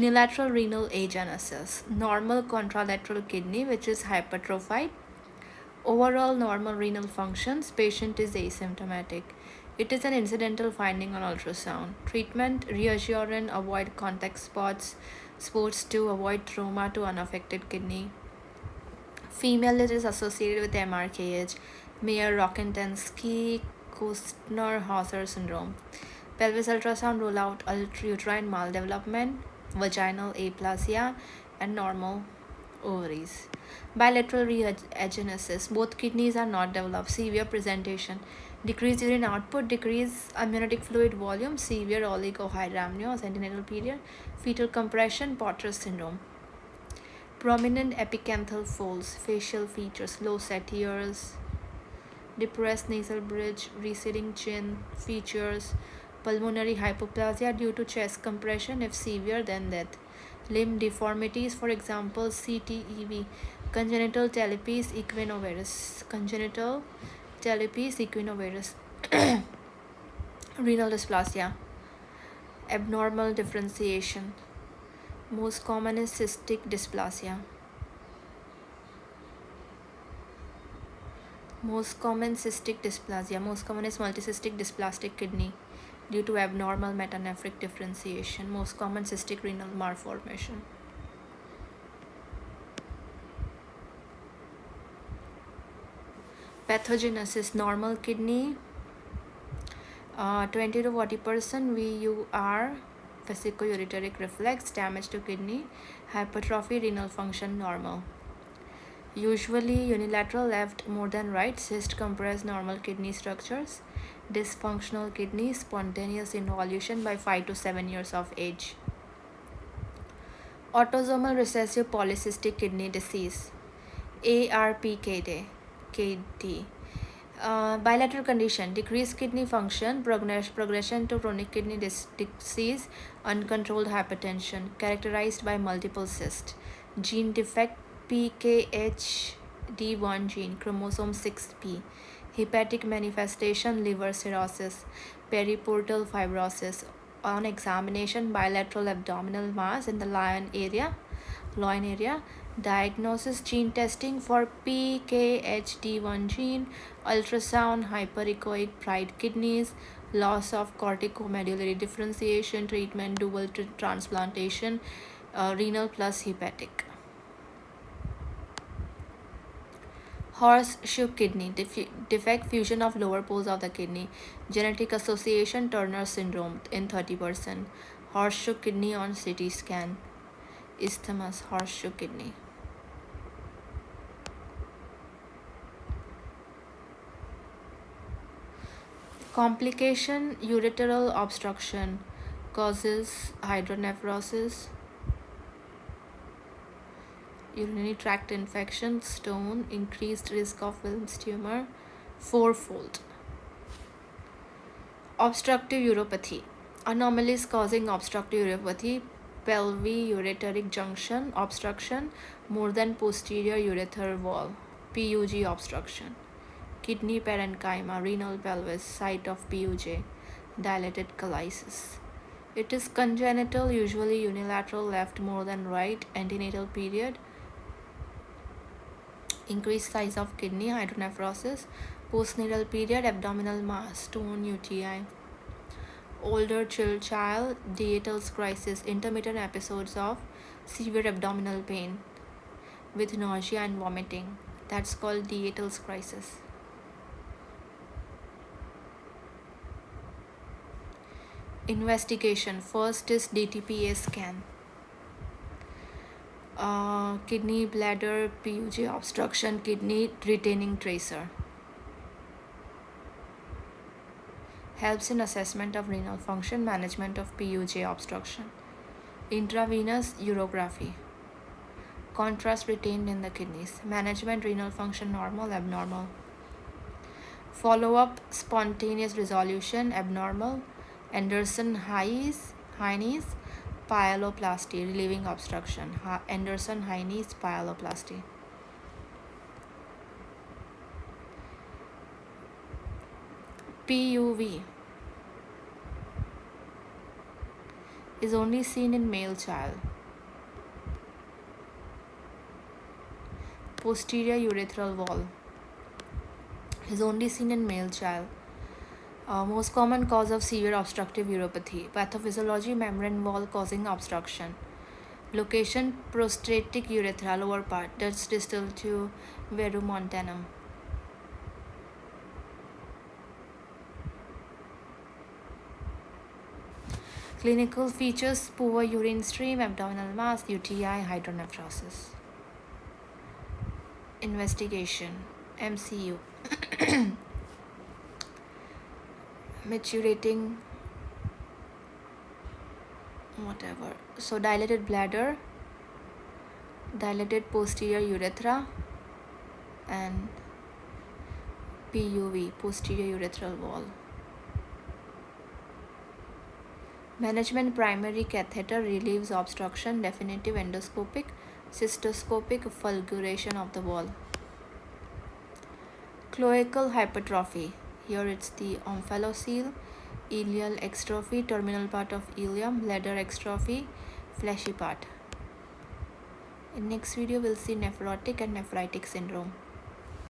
Unilateral renal agenesis, normal contralateral kidney which is hypertrophied. Overall normal renal functions, patient is asymptomatic. It is an incidental finding on ultrasound. Treatment, reassurance, avoid contact spots, sports to avoid trauma to unaffected kidney. Female is associated with MRKH, Mayer-Rokitansky, Kostner-Hauser syndrome. Pelvis ultrasound rule out uterine maldevelopment, vaginal aplasia, and normal ovaries. Bilateral reagenesis. Both kidneys are not developed. Severe presentation. Decreased urine output, decreased amniotic fluid volume, severe oligohydramnios, antenatal period, fetal compression, Potter's syndrome. Prominent epicanthal folds, facial features, low set ears, depressed nasal bridge, receding chin, features, pulmonary hypoplasia due to chest compression if severe then death. Limb deformities, for example, CTEV, congenital talipes equinovarus, renal dysplasia, abnormal differentiation. Most common is cystic dysplasia. Most common is multicystic dysplastic kidney due to abnormal metanephric differentiation. Most common cystic renal malformation. Pathogenesis, normal kidney, 20 to 40% VUR, vesico-ureteric reflex, damage to kidney, hypertrophy, renal function normal. Usually unilateral left more than right, cyst compress normal kidney structures, dysfunctional kidney, spontaneous involution by 5 to 7 years of age. Autosomal recessive polycystic kidney disease, ARPKD. Bilateral condition, decreased kidney function, progression to chronic kidney disease, uncontrolled hypertension, characterized by multiple cysts. Gene defect, PKHD1 gene, chromosome 6p. Hepatic manifestation, liver cirrhosis, periportal fibrosis. On examination, bilateral abdominal mass in the loin area. Diagnosis, gene testing for PKHD1 gene, ultrasound, hyperechoic pride kidneys, loss of corticomedullary differentiation, treatment, dual transplantation, renal plus hepatic. Horseshoe kidney, defect, fusion of lower poles of the kidney, genetic association, Turner syndrome in 30%. Horseshoe kidney on CT scan, isthmus, horseshoe kidney. Complication, ureteral obstruction causes hydronephrosis, urinary tract infection, stone, increased risk of Wilms tumor, fourfold. Obstructive uropathy, anomalies causing obstructive uropathy, pelvic-ureteric junction obstruction, more than posterior ureter wall, PUG obstruction. Kidney parenchyma, renal pelvis, site of PUJ, dilated calyces. It is congenital, usually unilateral left more than right, antenatal period, increased size of kidney, hydronephrosis, postnatal period, abdominal mass, stone, UTI. Older child, Diethel's crisis, intermittent episodes of severe abdominal pain with nausea and vomiting. That's called Diethel's crisis. Investigation, first is DTPA scan. Kidney, bladder, PUJ obstruction, kidney retaining tracer. Helps in assessment of renal function, management of PUJ obstruction. Intravenous urography. Contrast retained in the kidneys. Management, renal function normal, abnormal. Follow-up, spontaneous resolution, abnormal. Anderson-Hayes pyeloplasty, relieving obstruction. Anderson-Hayes pyeloplasty. PUV is only seen in male child. Posterior urethral wall is only seen in male child. Most common cause of severe obstructive uropathy. Pathophysiology membrane wall causing obstruction. Location prostatic urethra lower part that's distal to verumontanum. Clinical features: poor urine stream, abdominal mass, UTI, hydronephrosis. Investigation MCU maturating whatever. So dilated bladder, dilated posterior urethra, and PUV, posterior urethral wall. Management: primary catheter relieves obstruction, definitive endoscopic, cystoscopic fulguration of the wall. Cloacal hypertrophy. Here it's the omphalocele, ileal extrophy, terminal part of ileum, bladder extrophy, fleshy part. In next video we'll see nephrotic and nephritic syndrome.